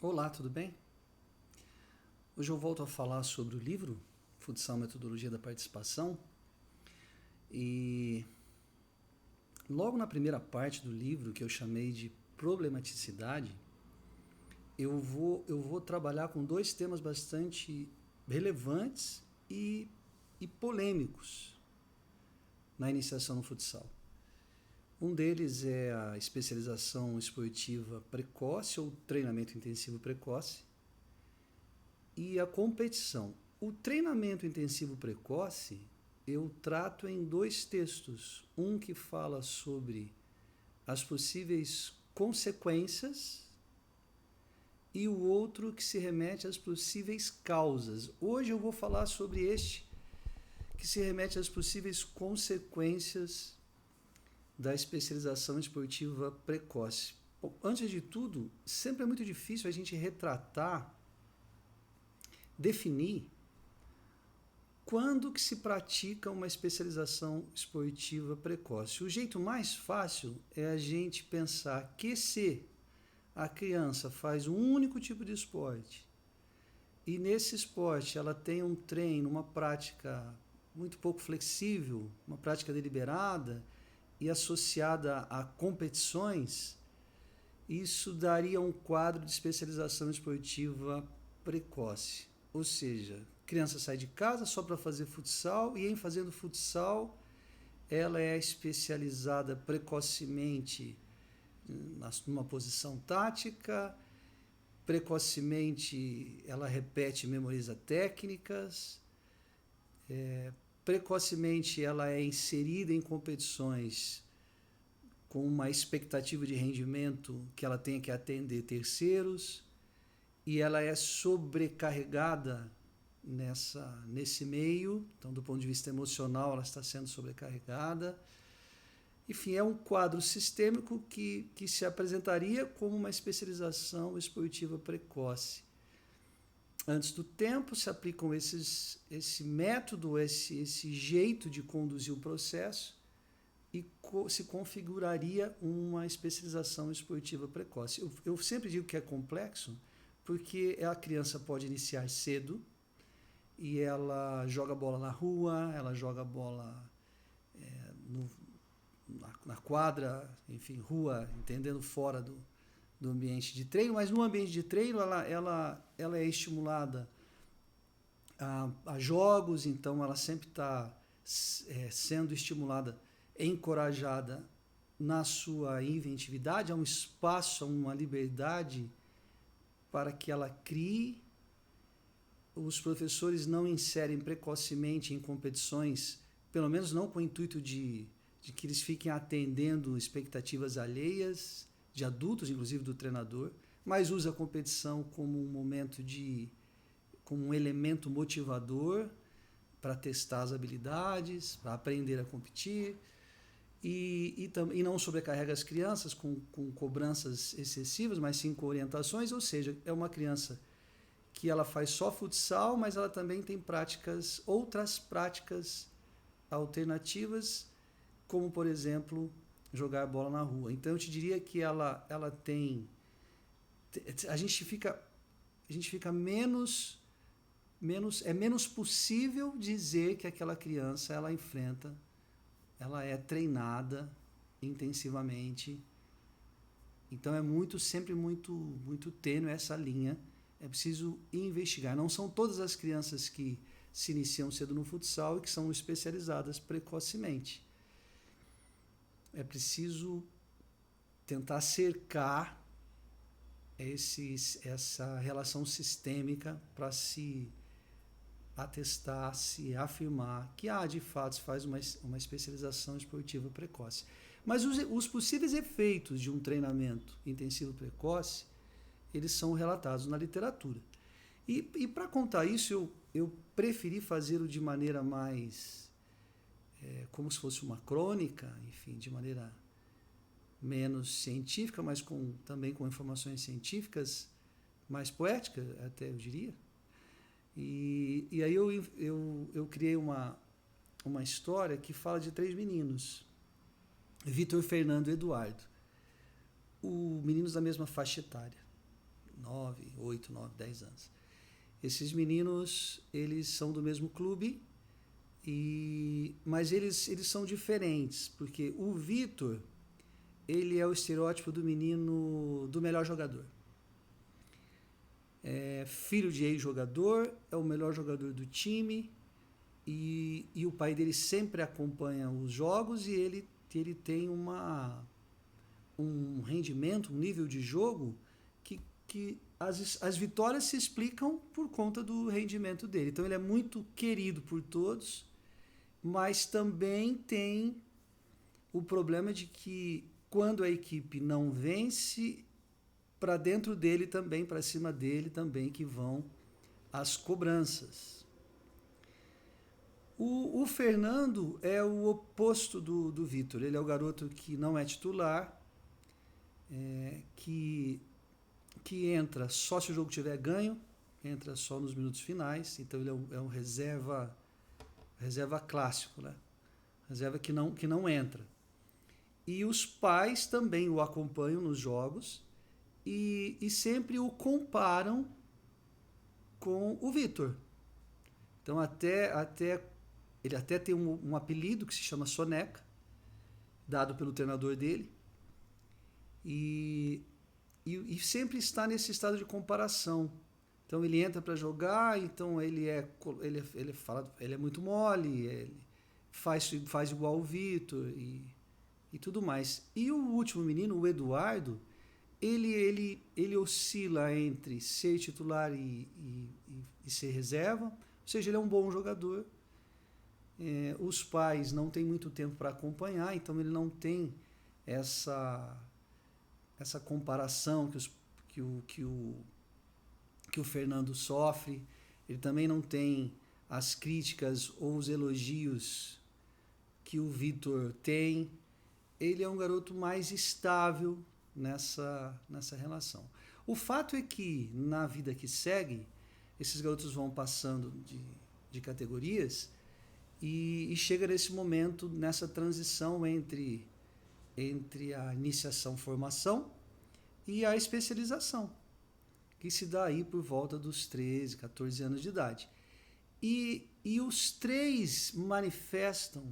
Olá, tudo bem? Hoje eu volto a falar sobre o livro Futsal Metodologia da Participação e logo na primeira parte do livro, que eu chamei de problematicidade, eu vou trabalhar com dois temas bastante relevantes e polêmicos na iniciação no futsal. Um deles é a especialização esportiva precoce ou treinamento intensivo precoce e a competição. O treinamento intensivo precoce eu trato em dois textos. Um que fala sobre as possíveis consequências e o outro que se remete às possíveis causas. Hoje eu vou falar sobre este que se remete às possíveis consequências da especialização esportiva precoce. Bom, antes de tudo, sempre é muito difícil a gente retratar, definir quando que se pratica uma especialização esportiva precoce. O jeito mais fácil é a gente pensar que se a criança faz um único tipo de esporte e nesse esporte ela tem um treino, uma prática muito pouco flexível, uma prática deliberada e associada a competições, isso daria um quadro de especialização esportiva precoce. Ou seja, a criança sai de casa só para fazer futsal e em fazendo futsal ela é especializada precocemente numa posição tática, precocemente ela repete e memoriza técnicas, precocemente ela é inserida em competições com uma expectativa de rendimento que ela tenha que atender terceiros e ela é sobrecarregada nesse meio, então do ponto de vista emocional ela está sendo sobrecarregada. Enfim, é um quadro sistêmico que se apresentaria como uma especialização esportiva precoce. Antes do tempo se aplicam esse método, esse jeito de conduzir o processo e se configuraria uma especialização esportiva precoce. Eu sempre digo que é complexo porque a criança pode iniciar cedo e ela joga bola na rua, ela joga bola na quadra, enfim, rua, entendendo fora do ambiente de treino, mas no ambiente de treino ela é estimulada a jogos, então ela sempre está sendo estimulada, encorajada na sua inventividade, há um espaço, uma liberdade para que ela crie. Os professores não inserem precocemente em competições, pelo menos não com o intuito de que eles fiquem atendendo expectativas alheias, de adultos, inclusive do treinador, mas usa a competição como um momento como um elemento motivador para testar as habilidades, para aprender a competir e não sobrecarrega as crianças com cobranças excessivas, mas sim com orientações, ou seja, é uma criança que ela faz só futsal, mas ela também tem outras práticas alternativas, como por exemplo jogar bola na rua. Então eu te diria que ela tem, a gente fica menos é menos possível dizer que aquela criança ela é treinada intensivamente. Então é sempre muito tênue essa linha. É preciso investigar. Não são todas as crianças que se iniciam cedo no futsal e que são especializadas precocemente. É preciso tentar cercar essa relação sistêmica para se atestar, se afirmar que de fato se faz uma especialização esportiva precoce. Mas os possíveis efeitos de um treinamento intensivo precoce, eles são relatados na literatura. E para contar isso, eu preferi fazê-lo de maneira mais como se fosse uma crônica, enfim, de maneira menos científica, mas também com informações científicas, mais poéticas, até eu diria. E aí eu criei uma história que fala de 3 meninos, Vitor, Fernando e Eduardo, meninos da mesma faixa etária. 9, 8, 9, 10 anos. Esses meninos, eles são do mesmo clube, mas eles são diferentes, porque o Vitor, ele é o estereótipo do menino, do melhor jogador. É filho de ex-jogador, é o melhor jogador do time, e o pai dele sempre acompanha os jogos, e ele tem um rendimento, um nível de jogo que as vitórias se explicam por conta do rendimento dele. Então ele é muito querido por todos, mas também tem o problema de que quando a equipe não vence, para dentro dele também, para cima dele também, que vão as cobranças. O Fernando é o oposto do Vitor. Ele é o garoto que não é titular, que entra só se o jogo tiver ganho, entra só nos minutos finais. Então ele é um reserva clássico, né? Reserva que não entra. E os pais também o acompanham nos jogos e sempre o comparam com o Vitor. Então ele até tem um apelido que se chama Soneca, dado pelo treinador dele, e sempre está nesse estado de comparação. Então ele entra para jogar, então ele é muito mole, ele faz igual o Vitor e tudo mais. E o último menino, o Eduardo, ele oscila entre ser titular e ser reserva, ou seja, ele é um bom jogador. Os pais não têm muito tempo para acompanhar, então ele não tem essa comparação que o Fernando sofre. Ele também não tem as críticas ou os elogios que o Vitor tem. Ele é um garoto mais estável nessa relação. O fato é que, na vida que segue, esses garotos vão passando de categorias e chega nesse momento, nessa transição entre a iniciação-formação e a especialização, que se dá aí por volta dos 13, 14 anos de idade. E os três manifestam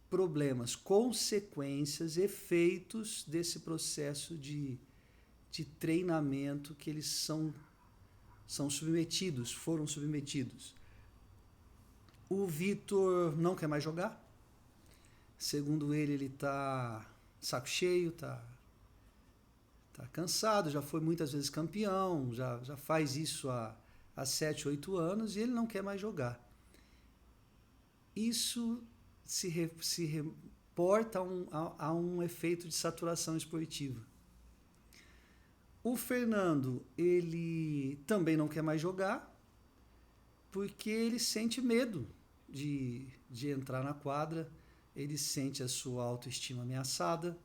problemas, consequências, efeitos desse processo de treinamento que eles foram submetidos. O Vitor não quer mais jogar. Segundo ele está saco cheio, está cansado, já foi muitas vezes campeão, já faz isso há 7, 8 anos e ele não quer mais jogar. Isso se reporta a um efeito de saturação esportiva. O Fernando, ele também não quer mais jogar porque ele sente medo de entrar na quadra, ele sente a sua autoestima ameaçada,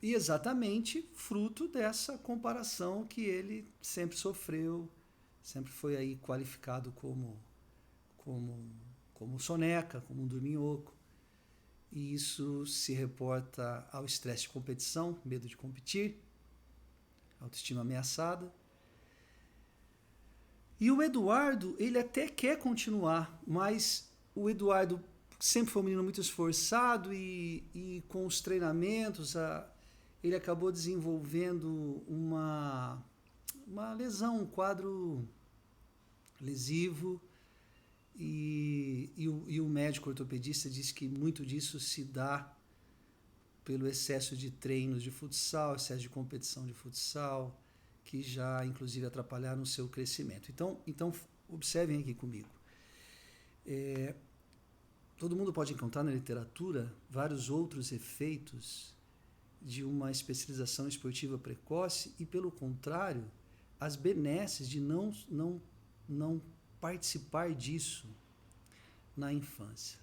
e exatamente fruto dessa comparação que ele sempre sofreu, sempre foi aí qualificado como soneca, como um dorminhoco. E isso se reporta ao estresse de competição, medo de competir, autoestima ameaçada. E o Eduardo, ele até quer continuar, mas o Eduardo sempre foi um menino muito esforçado e com os treinamentos ele acabou desenvolvendo uma lesão, um quadro lesivo, e o médico ortopedista disse que muito disso se dá pelo excesso de treinos de futsal, excesso de competição de futsal, que já inclusive atrapalharam o seu crescimento. Então observem aqui comigo. Todo mundo pode encontrar na literatura vários outros efeitos de uma especialização esportiva precoce e, pelo contrário, as benesses de não participar disso na infância.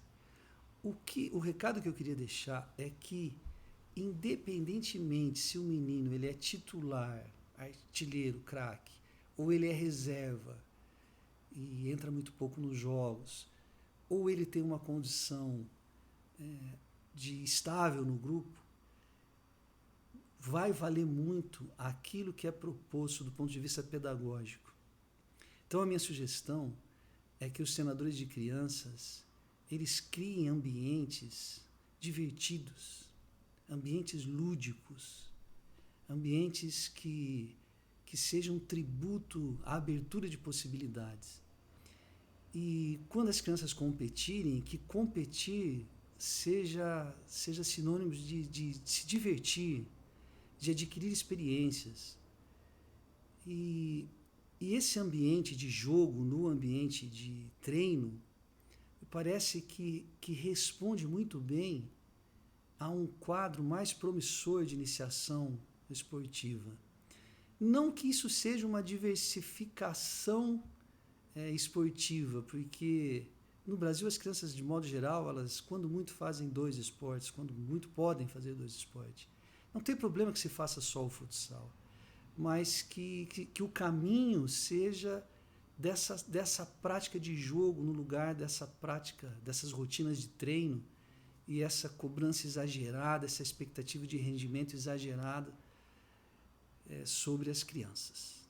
O recado que eu queria deixar é que, independentemente se o menino ele é titular, artilheiro, craque, ou ele é reserva e entra muito pouco nos jogos, ou ele tem uma condição de estável no grupo, vai valer muito aquilo que é proposto do ponto de vista pedagógico. Então, a minha sugestão é que os treinadores de crianças, eles criem ambientes divertidos, ambientes lúdicos, ambientes que sejam um tributo à abertura de possibilidades. E quando as crianças competirem, que competir seja sinônimo de se divertir, de adquirir experiências. E esse ambiente de jogo, no ambiente de treino, parece que responde muito bem a um quadro mais promissor de iniciação esportiva. Não que isso seja uma diversificação esportiva, porque no Brasil as crianças, de modo geral, elas quando muito fazem 2 esportes, quando muito podem fazer 2 esportes. Não tem problema que se faça só o futsal, mas que o caminho seja dessa prática de jogo no lugar dessa prática, dessas rotinas de treino e essa cobrança exagerada, essa expectativa de rendimento exagerada sobre as crianças.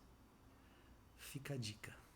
Fica a dica.